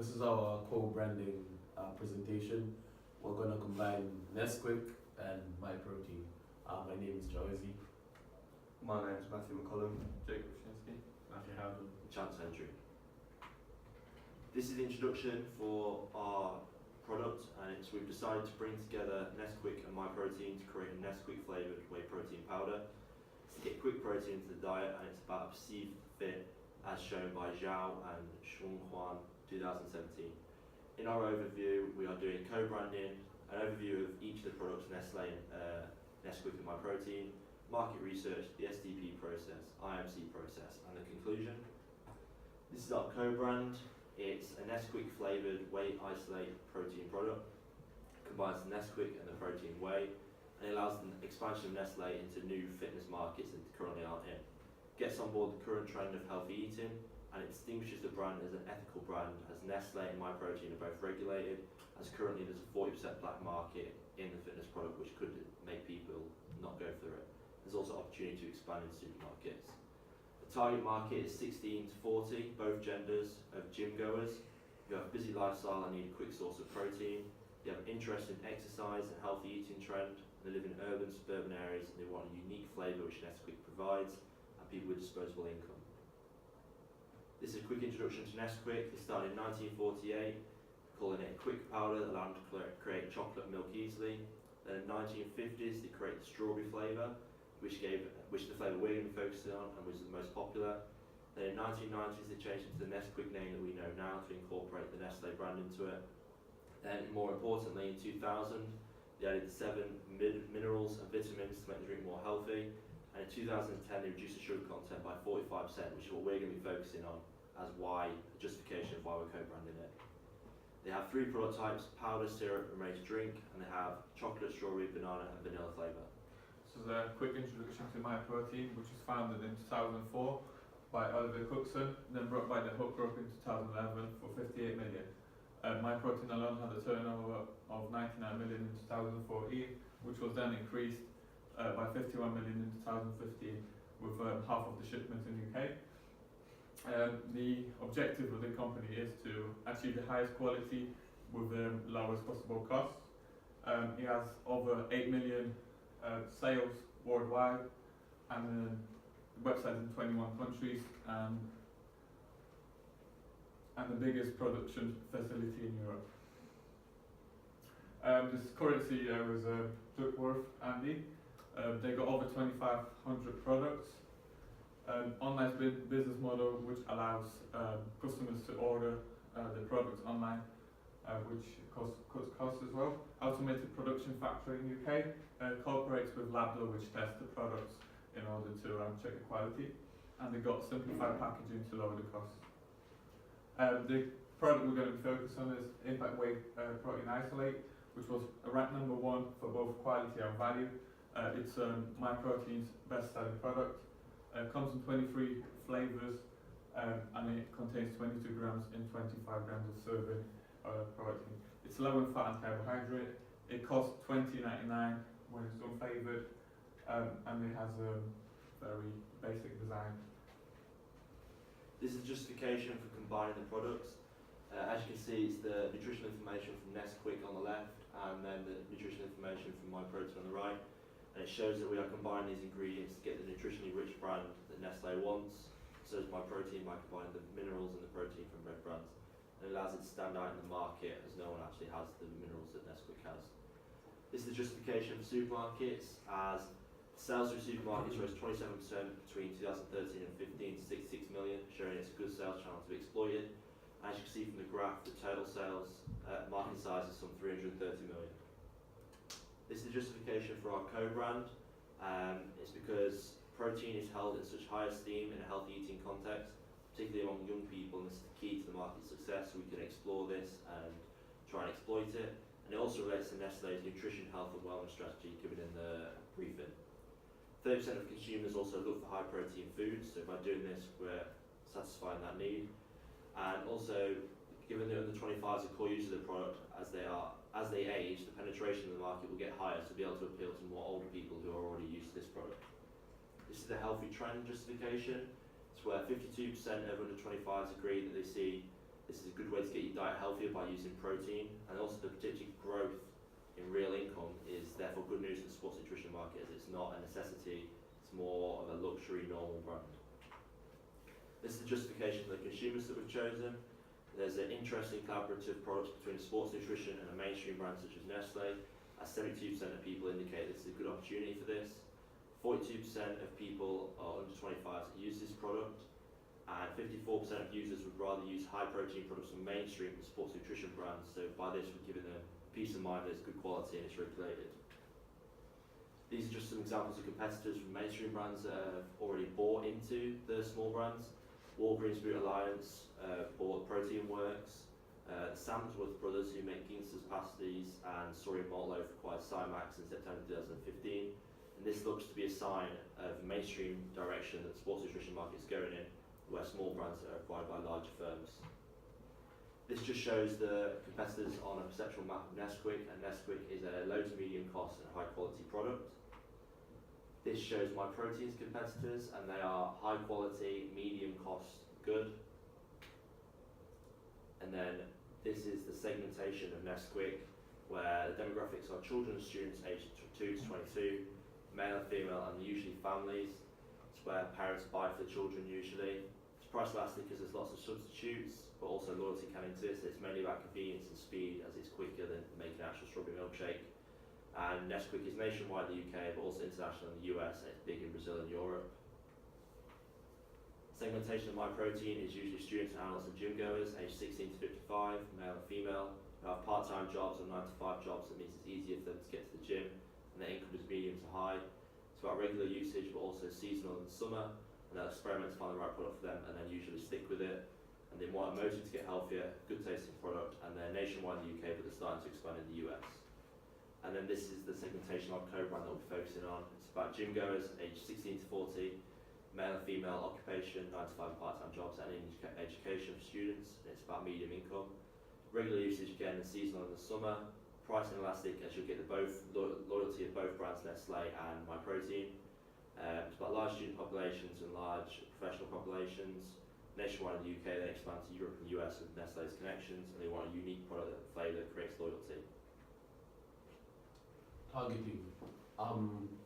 This is our co-branding presentation. We're going to combine Nesquik and MyProtein. My name is Josie. My name is Matthew McCullum. Jacob Shinsky. Matthew Howden. Chance Entry. This is the introduction for our product, and we've decided to bring together Nesquik and MyProtein to create a Nesquik flavoured whey protein powder. It's to get quick protein into the diet, and it's about a perceived fit as shown by Zhao and Shunhuan 2017. In our overview, we are doing co-branding, an overview of each of the products, Nestle, Nesquik and MyProtein, market research, the SDP process, IMC process, and the conclusion. This is our co-brand. It's a Nesquik flavoured whey isolate protein product. It combines the Nesquik and the protein whey, and it allows the expansion of Nestle into new fitness markets that currently aren't in. Gets on board the current trend of healthy eating, and it distinguishes the brand as an ethical brand, as Nestle and MyProtein are both regulated, as currently there's a 40% black market in the fitness product, which could make people not go for it. There's also opportunity to expand in supermarkets. The target market is 16 to 40, both genders, of gym goers who have a busy lifestyle and need a quick source of protein. They have an interest in exercise and healthy eating trend. They live in urban, suburban areas, and they want a unique flavour which Nesquik provides, and people with disposable income. This is a quick introduction to Nesquik. They started in 1948, calling it a quick powder that allowed them to create chocolate milk easily. Then in the 1950s, they created the strawberry flavour, which the flavour we're going to be focusing on and was the most popular. Then in the 1990s, they changed it to the Nesquik name that we know now to incorporate the Nestle brand into it. Then, more importantly, in 2000, they added 7 minerals and vitamins to make the drink more healthy. And in 2010, they reduced the sugar content by 45%, which is what we're going to be focusing on as justification of why we're co-branding it. They have 3 product types: powder, syrup, and ready to drink, and they have chocolate, strawberry, banana, and vanilla flavour. This is a quick introduction to MyProtein, which was founded in 2004 by Oliver Cookson, then brought by the Hook Group in 2011 for 58 million. MyProtein alone had a turnover of 99 million in 2014, which was then increased by 51 million in 2015 with half of the shipments in the UK. The objective of the company is to achieve the highest quality with the lowest possible cost. It has over 8 million sales worldwide, and the website in 21 countries, and the biggest production facility in Europe. This current CEO is Duckworth Andy. They got over 2,500 products. Online business model which allows customers to order the products online, which cuts costs as well. Automated production factory in UK, cooperates with Labdo, which tests the products in order to check the quality, and they got simplified packaging to lower the costs. The product we're going to be focused on is Impact Whey Protein Isolate, which was ranked #1 for both quality and value. It's MyProtein's best-selling product. Comes in 23 flavours, and it contains 22 grams in 25 grams of serving protein. It's low in fat and carbohydrate. It costs $20.99 when it's unflavoured, and it has a very basic design. This is justification for combining the products. As you can see, it's the nutritional information from Nesquik on the left, and then the nutritional information from MyProtein on the right. And it shows that we are combining these ingredients to get the nutritionally rich brand that Nestle wants. So is MyProtein by combining the minerals and the protein from both brands. And it allows it to stand out in the market, as no one actually has the minerals that Nesquik has. This is the justification for supermarkets, as sales through supermarkets rose 27% between 2013 and 15 to 66 million, showing it's a good sales channel to be exploited. As you can see from the graph, the total sales market size is some 330 million. This is the justification for our co-brand. It's because protein is held in such high esteem in a healthy eating context, particularly among young people, and this is the key to the market success, so we can explore this and try and exploit it. And it also relates to Nestle's nutrition, health and wellness strategy given in the briefing. 30% of consumers also look for high protein foods, so by doing this we're satisfying that need. And also, given the under 25s are core users of the product, as they age, the penetration of the market will get higher to be able to appeal to more older people who are already used to this product. This is the healthy trend justification. It's where 52% of under 25s agree that they see This is a good way to get your diet healthier by using protein, and also the predicted growth in real income is therefore good news for the sports nutrition market, as it's not a necessity, it's more of a luxury normal brand. This is the justification for the consumers that we've chosen. There's an interesting collaborative product between sports nutrition and a mainstream brand such as Nestle, as 72% of people indicate this is a good opportunity for this. 42% of people are under 25 that use this product, and 54% of users would rather use high protein products from mainstream than sports nutrition brands, so by this we're giving them peace of mind that it's good quality and it's regulated. These are just some examples of competitors from mainstream brands that have already bought into the small brands. Walgreens Boot Alliance bought Protein Works, the Samsworth brothers who make Ginster's pasties, and Sorry Malt Loaf acquired Cymax in September 2015. And this looks to be a sign of mainstream direction that the sports nutrition market is going in, where small brands are acquired by larger firms. This just shows the competitors on a perceptual map of Nesquik, and Nesquik is a low to medium cost and high quality product. This shows MyProtein's competitors, and they are high quality, medium cost, good. And then this is the segmentation of Nesquik, where the demographics are children and students aged 2 to 22, male and female, and usually families. It's where parents buy for the children usually. It's price elastic because there's lots of substitutes, but also loyalty can exist. It's mainly about convenience and speed, as it's quicker than making an actual strawberry milkshake. And Nesquik is nationwide in the UK, but also international in the US, and it's big in Brazil and Europe. Segmentation of MyProtein is usually students, analysts and gym goers, aged 16 to 55, male and female, who have part-time jobs or 9 to 5 jobs. That means it's easier for them to get to the gym, and their income is medium to high. It's about regular usage, but also seasonal in the summer, and they'll experiment to find the right product for them, and then usually stick with it. And they want a motive to get healthier, good tasting product, and they're nationwide in the UK, but they're starting to expand in the US. And then this is the segmentation of co-brand that we're focusing on. It's about gym goers aged 16 to 40, male and female occupation, 9 to 5 part-time jobs, and education for students. And it's about medium income. Regular usage again, and seasonal in the summer. Pricing elastic, as you'll get the both loyalty of both brands, Nestle and MyProtein. It's about large student populations and large professional populations. Nationwide in the UK, they expand to Europe and the US with Nestle's connections, and they want a unique product flavour that creates loyalty. Targeting.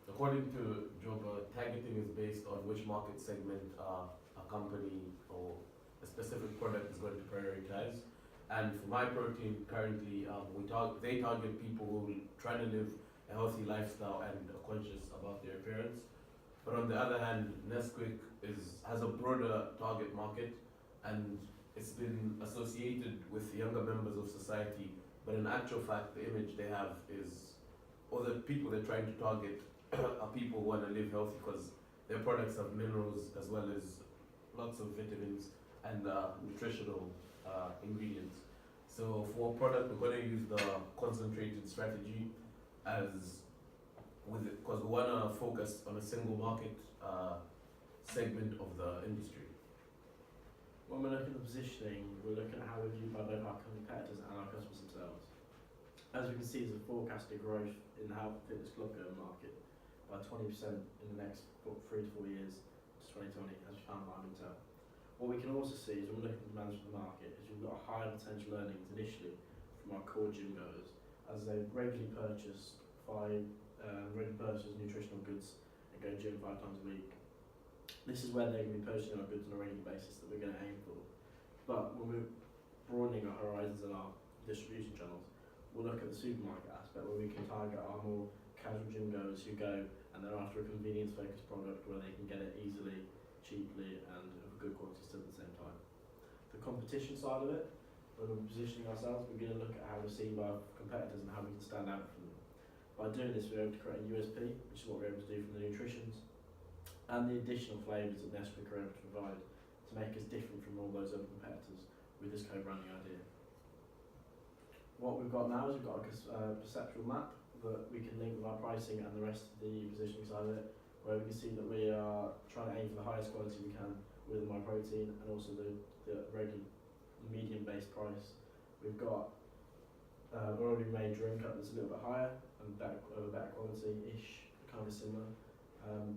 According to Joba, targeting is based on which market segment a company or a specific product is going to prioritize. And for MyProtein, currently, they target people who are trying to live a healthy lifestyle and are conscious about their appearance. But on the other hand, Nesquik has a broader target market, and it's been associated with younger members of society. But in actual fact, the image they have is, or the people they're trying to target are people who want to live healthy, because their products have minerals as well as lots of vitamins and nutritional ingredients. So for a product, we're going to use the concentrated strategy as with it, because we want to focus on a single market segment of the industry. When we're looking at the positioning, we're looking at how we're viewed by both our competitors and our customers themselves. As we can see, there's a forecasted growth in the health and fitness club going market by 20% in the next 3 to 4 years to 2020, as we found by Intel. What we can also see is when we're looking at the management of the market, is we've got a higher potential earnings initially from our core gym goers, as they regularly purchase nutritional goods and go to gym 5 times a week. This is where they're going to be purchasing our goods on a regular basis that we're going to aim for. But when we're broadening our horizons and our distribution channels, we'll look at the supermarket aspect, where we can target our more casual gym goers who go and they're after a convenience focused product where they can get it easily, cheaply, and of a good quality still at the same time. The competition side of it, when we're positioning ourselves, we're going to look at how we're seen by our competitors and how we can stand out from them. By doing this, we're able to create a USP, which is what we're able to do from the nutritions, and the additional flavours that Nesquik are able to provide to make us different from all those other competitors with this co-branding idea. What we've got now is we've got a perceptual map that we can link with our pricing and the rest of the positioning side of it, where we can see that we are trying to aim for the highest quality we can with MyProtein, and also the regular medium-based price. We've got already made drink up that's a little bit higher and better quality-ish, kind of similar,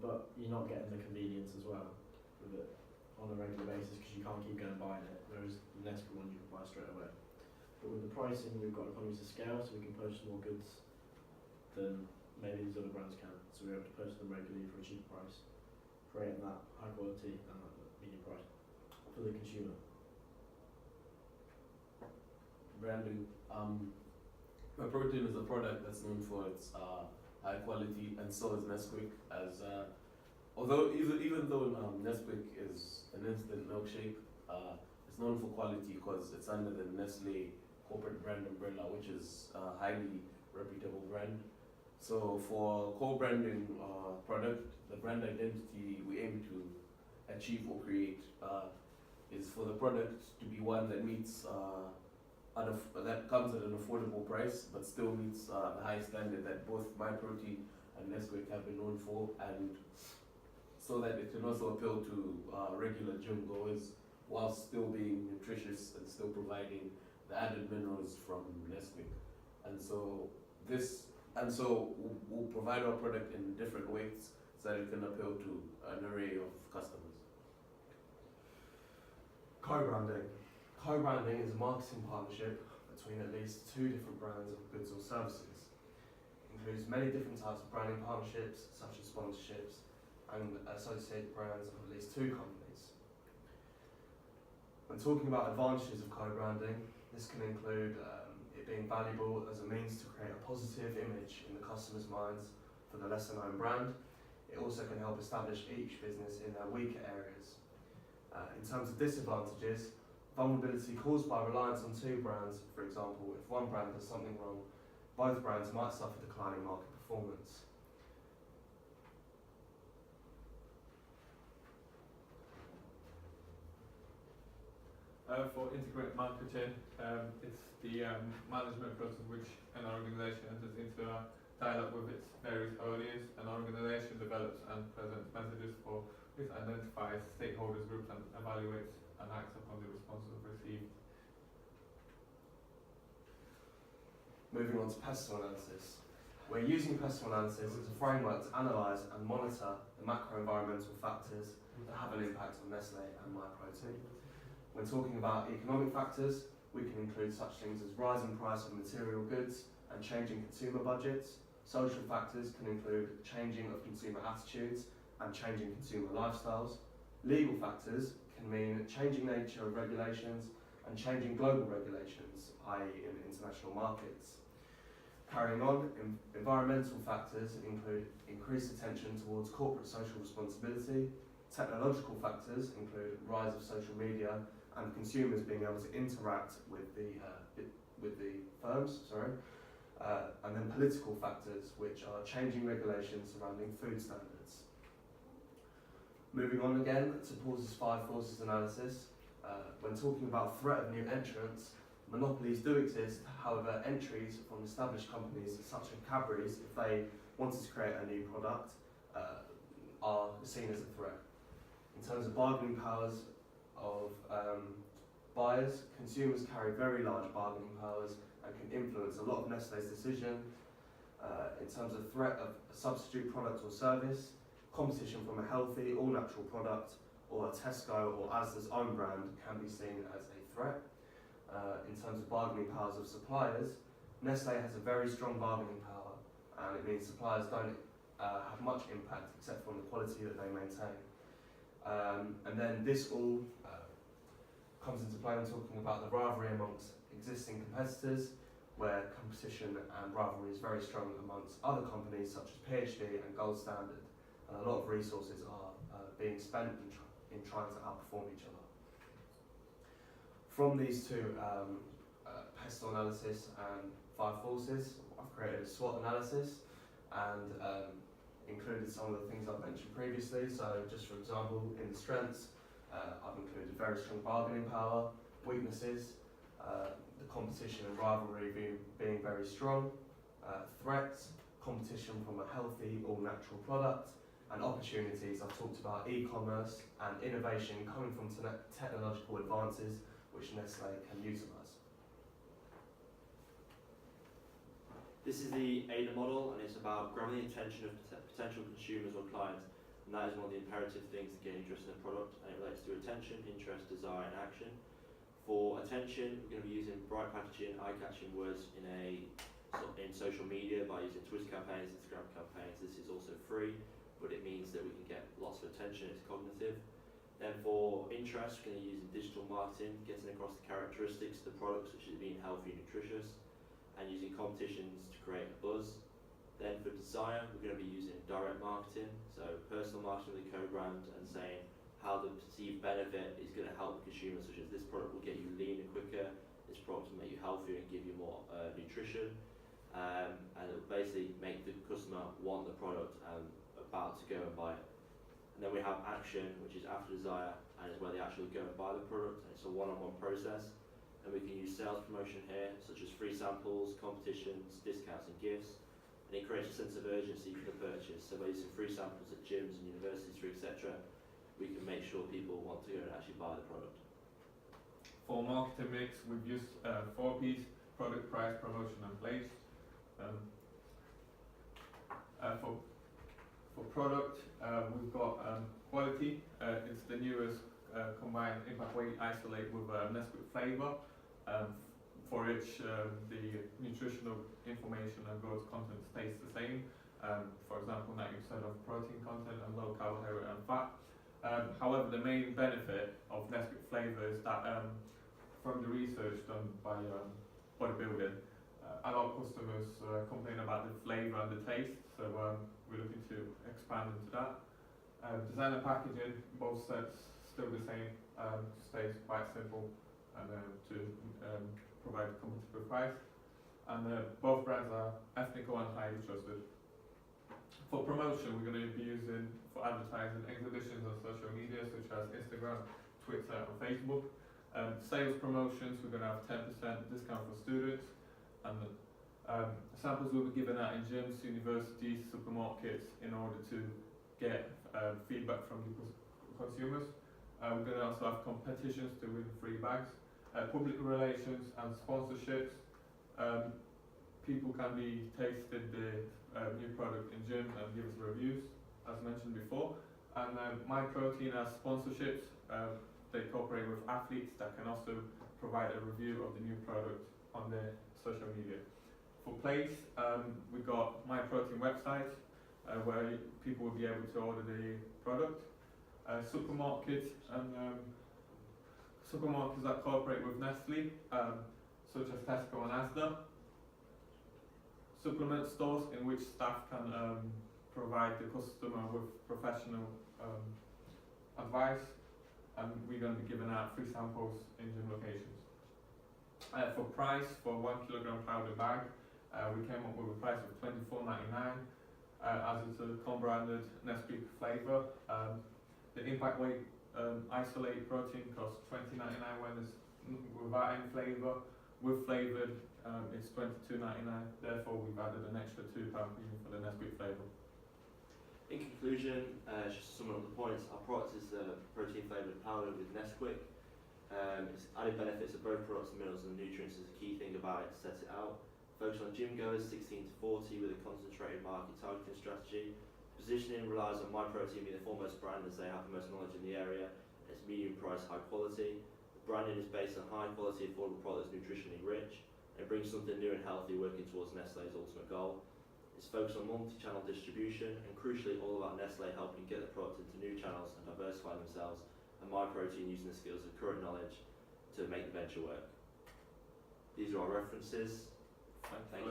but you're not getting the convenience as well with it. on a regular basis because you can't keep going and buying it, whereas the Nesquik one you can buy straight away. But with the pricing, we've got economies of scale, so we can purchase more goods than maybe these other brands can. So we're able to purchase them regularly for a cheaper price, creating that high quality and that medium price for the consumer. Branding. MyProtein is a product that's known for its high quality, and so is Nesquik. As although even though Nesquik is an instant milkshake, it's known for quality because it's under the Nestle corporate brand umbrella, which is a highly reputable brand. So for co-branding product, the brand identity we aim to achieve or create is for the product to be one that meets that comes at an affordable price, but still meets the high standard that both MyProtein and Nesquik have been known for, and so that it can also appeal to regular gym goers while still being nutritious and still providing the added minerals from Nesquik. And so we'll provide our product in different ways so that it can appeal to an array of customers. Co-branding. Co-branding is a marketing partnership between at least two different brands of goods or services. It includes many different types of branding partnerships, such as sponsorships, and associated brands of at least two companies. When talking about advantages of co-branding, this can include it being valuable as a means to create a positive image in the customer's minds for the lesser known brand. It also can help establish each business in their weaker areas. In terms of disadvantages, vulnerability caused by reliance on two brands. For example, if one brand does something wrong, both brands might suffer declining market performance. For integrated marketing, it's the management process which an organisation enters into a dialogue with its various audience. An organisation develops and presents messages for which identifies stakeholders groups and evaluates and acts upon the responses received. Moving on to pestle analysis. We're using pestle analysis as a framework to analyse and monitor the macro-environmental factors that have an impact on Nestle and MyProtein. When talking about economic factors, we can include such things as rising price of material goods and changing consumer budgets. Social factors can include changing of consumer attitudes and changing consumer lifestyles. Legal factors can mean changing nature of regulations and changing global regulations, i.e. in international markets. Carrying on, environmental factors include increased attention towards corporate social responsibility. Technological factors include rise of social media and consumers being able to interact with the firms, and then political factors, which are changing regulations surrounding food standards. Moving on again to Paul's 5 forces analysis, when talking about threat of new entrants, monopolies do exist. However, entries from established companies such as Cadbury's, if they wanted to create a new product, are seen as a threat. In terms of bargaining powers of buyers, consumers carry very large bargaining powers and can influence a lot of Nestle's decision. In terms of threat of a substitute product or service, competition from a healthy, all-natural product or a Tesco or Asda's own brand can be seen as a threat. In terms of bargaining powers of suppliers, Nestle has a very strong bargaining power, and it means suppliers don't have much impact except from the quality that they maintain. And then this all comes into play when talking about the rivalry amongst existing competitors, where competition and rivalry is very strong amongst other companies such as PhD and Gold Standard, and a lot of resources are being spent in trying to outperform each other. From these two, pestle analysis and 5 forces, I've created a SWOT analysis and included some of the things I've mentioned previously. So just for example, in the strengths, I've included very strong bargaining power, weaknesses, the competition and rivalry being very strong, threats, competition from a healthy, all-natural product, and opportunities. I've talked about e-commerce and innovation coming from technological advances which Nestle can utilise. This is the AIDA model, and it's about grabbing the attention of potential consumers or clients and that is one of the imperative things to get interested in a product, and it relates to attention, interest, desire, and action. For attention, we're going to be using bright packaging, eye-catching words in social media by using Twitter campaigns, Instagram campaigns. This is also free, but it means that we can get lots of attention. It's cognitive. Then for interest, we're going to be using digital marketing, getting across the characteristics of the products, which is being healthy and nutritious, and using competitions to create a buzz. Then for desire, we're going to be using direct marketing, so personal marketing with a co-brand and saying how the perceived benefit is going to help consumers, such as this product will get you leaner quicker, this product will make you healthier and give you more nutrition, and it will basically make the customer want the product and about to go and buy it. And then we have action, which is after desire, and is where they actually go and buy the product, and it's a one-on-one process. And we can use sales promotion here, such as free samples, competitions, discounts and gifts, and it creates a sense of urgency for the purchase. So by using free samples at gyms and universities, etc., we can make sure people want to go and actually buy the product. For marketing mix, we've used 4 P's: product, price, promotion and place. For product, we've got quality. It's the newest combined impact weight isolate with Nesquik flavour, for which the nutritional information and growth content stays the same. For example, 90% of protein content and low carbohydrate and fat. However, the main benefit of Nesquik flavour is that from the research done by bodybuilding, a lot of customers complain about the flavour and the taste, so we're looking to expand into that. Design and packaging, both sets still the same, stays quite simple and to provide a competitive price. And both brands are ethical and highly trusted. For promotion, we're going to be using, for advertising, exhibitions on social media such as Instagram, Twitter and Facebook. Sales promotions, we're going to have 10% discount for students, and samples will be given out in gyms, universities, supermarkets in order to get feedback from the consumers. We're going to also have competitions to win free bags. Public relations and sponsorships. People can be tasted the new product in gym and give us reviews, as mentioned before. And MyProtein has sponsorships. They cooperate with athletes that can also provide a review of the new product on their social media. For place, we got MyProtein website where people will be able to order the product. Supermarkets and supermarkets that cooperate with Nestle, such as Tesco and Asda. Supplement stores in which staff can provide the customer with professional advice, and we're going to be giving out free samples in gym locations. For price, for 1 kilogram powder bag, we came up with a price of $24.99, as it's a co-branded Nesquik flavour. The impact weight isolate protein costs $20.99 when it's without any flavour. With flavoured, it's $22.99. Therefore, we've added an extra £2 premium for the Nesquik flavour. In conclusion, just to sum up the points, our product is the protein flavoured powder with Nesquik. Its added benefits of both products, minerals and nutrients is a key thing about it to set it out. Focus on gym goers 16 to 40 with a concentrated market targeting strategy. Positioning relies on MyProtein being the foremost brand as they have the most knowledge in the area. It's medium price, high quality. The branding is based on high quality, affordable products, nutritionally rich. It brings something new and healthy, working towards Nestlé's ultimate goal. It's focused on multi-channel distribution and crucially all about Nestlé helping get the product into new channels and diversify themselves, and MyProtein using the skills of current knowledge to make the venture work. These are our references. Thank you.